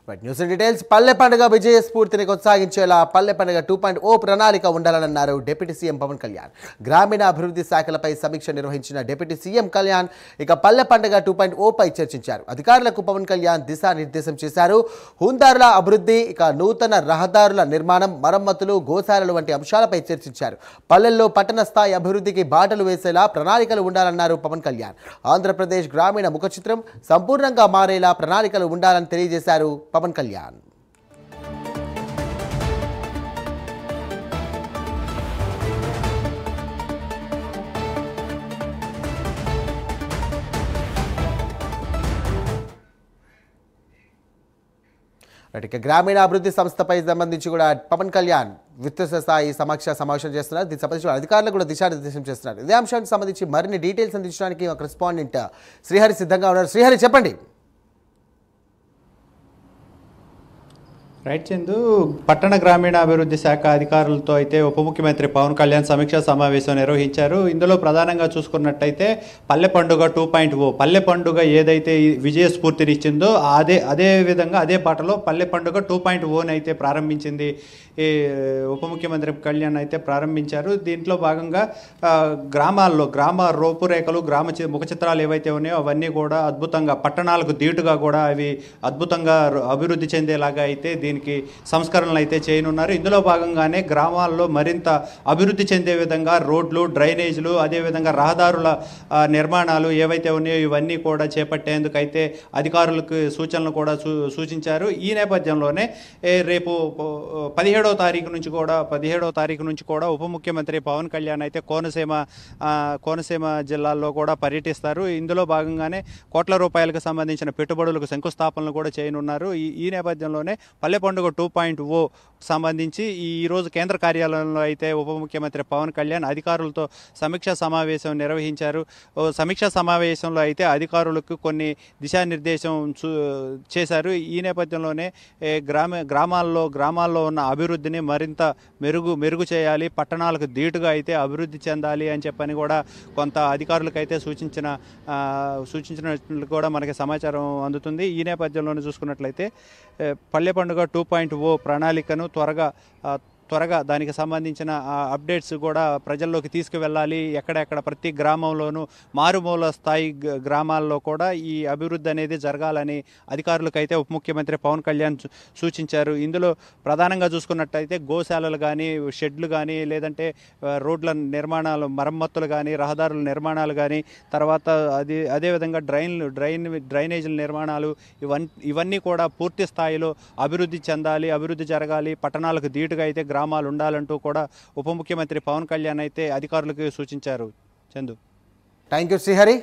Right news details పల్లె పండుగ విజయ స్ఫూర్తిని కొనసాగించేలా పల్లె పండుగ 2.0 ప్రణాళిక ఉండాలన్నారు డిప్యూటీ సీఎం పవన్ కళ్యాణ్. గ్రామీణ అభివృద్ధి శాఖలపై సమీక్ష నిర్వహించిన డిప్యూటీ సీఎం కళ్యాణ్ ఇక పల్లె పండుగ 2.0 పై చర్చించారు. అధికారులకు పవన్ కళ్యాణ్ దిశానిర్దేశం చేశారు. హుందారుల అభివృద్ధి, ఇక నూతన రహదారుల నిర్మాణం, మరమ్మతులు, గోశాలలు వంటి అంశాలపై చర్చించారు. పల్లెల్లో పట్టణ స్థాయి అభివృద్ధికి బాటలు వేసేలా ప్రణాళికలు ఉండాలన్నారు పవన్ కళ్యాణ్. ఆంధ్రప్రదేశ్ గ్రామీణ ముఖ చిత్రం సంపూర్ణంగా మారేలా ప్రణాళికలు ఉండాలని తెలియజేశారు పవన్ కళ్యాణ్. ఇక గ్రామీణ అభివృద్ధి సంస్థపై సంబంధించి కూడా పవన్ కళ్యాణ్ విస్తృత స్థాయి సమావేశం చేస్తున్నారు. దీనికి సంబంధించిన అధికారులు కూడా దిశానిర్దేశం చేస్తున్నారు. ఇదే అంశానికి సంబంధించి మరిన్ని డీటెయిల్స్ అందించడానికి ఒక రెస్పాండెంట్ శ్రీహరి సిద్ధంగా ఉన్నారు. శ్రీహరి, చెప్పండి. రైట్ చందు, పట్టణ గ్రామీణాభివృద్ధి శాఖ అధికారులతో అయితే ఉప ముఖ్యమంత్రి పవన్ కళ్యాణ్ సమీక్షా సమావేశం నిర్వహించారు. ఇందులో ప్రధానంగా చూసుకున్నట్టయితే పల్లె పండుగ 2.0 పల్లె పండుగ ఏదైతే విజయ స్ఫూర్తినిచ్చిందో అదే విధంగా అదే పాటలో పల్లె పండుగ 2.0 అయితే ప్రారంభించింది. ఈ ఉప ముఖ్యమంత్రి కళ్యాణ్ అయితే ప్రారంభించారు. దీంట్లో భాగంగా గ్రామ రూపురేఖలు, ముఖ చిత్రాలు ఏవైతే ఉన్నాయో అవన్నీ కూడా అద్భుతంగా పట్టణాలకు ధీటుగా కూడా అవి అద్భుతంగా అభివృద్ధి చెందేలాగా అయితే దీనికి సంస్కరణలు అయితే చేయనున్నారు. ఇందులో భాగంగానే గ్రామాల్లో మరింత అభివృద్ధి చెందే విధంగా రోడ్లు, డ్రైనేజీలు, అదేవిధంగా రహదారుల నిర్మాణాలు ఏవైతే ఉన్నాయో ఇవన్నీ కూడా చేపట్టేందుకు అయితే అధికారులకు సూచనలు కూడా సూచించారు. ఈ నేపథ్యంలోనే రేపు 17వ తారీఖు నుంచి కూడా ఉప ముఖ్యమంత్రి పవన్ కళ్యాణ్ అయితే కోనసీమ జిల్లాల్లో కూడా పర్యటిస్తారు. ఇందులో భాగంగానే కోట్ల రూపాయలకు సంబంధించిన పెట్టుబడులకు శంకుస్థాపనలు కూడా చేయనున్నారు. ఈ నేపథ్యంలోనే పల్లె పండుగ 2.0 సంబంధించి ఈరోజు కేంద్ర కార్యాలయంలో అయితే ఉప ముఖ్యమంత్రి పవన్ కళ్యాణ్ అధికారులతో సమీక్షా సమావేశం నిర్వహించారు. సమీక్షా సమావేశంలో అయితే అధికారులకు కొన్ని దిశానిర్దేశం చేశారు. ఈ నేపథ్యంలోనే గ్రామాల్లో ఉన్న అభివృద్ధిని మరింత మెరుగు చేయాలి, పట్టణాలకు ధీటుగా అయితే అభివృద్ధి చెందాలి అని చెప్పని కూడా కొంత అధికారులకు అయితే సూచించినట్లు కూడా మనకి సమాచారం అందుతుంది. ఈ నేపథ్యంలోనే చూసుకున్నట్లయితే పల్లె పండుగ 2.0 ప్రణాళికను త్వరగా దానికి సంబంధించిన అప్డేట్స్ కూడా ప్రజల్లోకి తీసుకువెళ్ళాలి. ఎక్కడెక్కడ ప్రతి గ్రామంలోనూ మారుమూల స్థాయి గ్రామాల్లో కూడా ఈ అభివృద్ధి అనేది జరగాలని అధికారులకు ఉప ముఖ్యమంత్రి పవన్ కళ్యాణ్ సూచించారు. ఇందులో ప్రధానంగా చూసుకున్నట్టయితే గోశాలలు కానీ, షెడ్లు కానీ, లేదంటే రోడ్ల నిర్మాణాలు, మరమ్మతులు కానీ, రహదారుల నిర్మాణాలు కానీ, తర్వాత అదేవిధంగా డ్రైనేజీల నిర్మాణాలు ఇవన్నీ కూడా పూర్తి స్థాయిలో అభివృద్ధి చెందాలి, అభివృద్ధి జరగాలి, పట్టణాలకు ధీటుగా అయితే గ్రామాలు ఉండాలంటూ కూడా ఉప ముఖ్యమంత్రి పవన్ కళ్యాణ్ అయితే అధికారులకు సూచించారు. Chandu, thank you Srihari.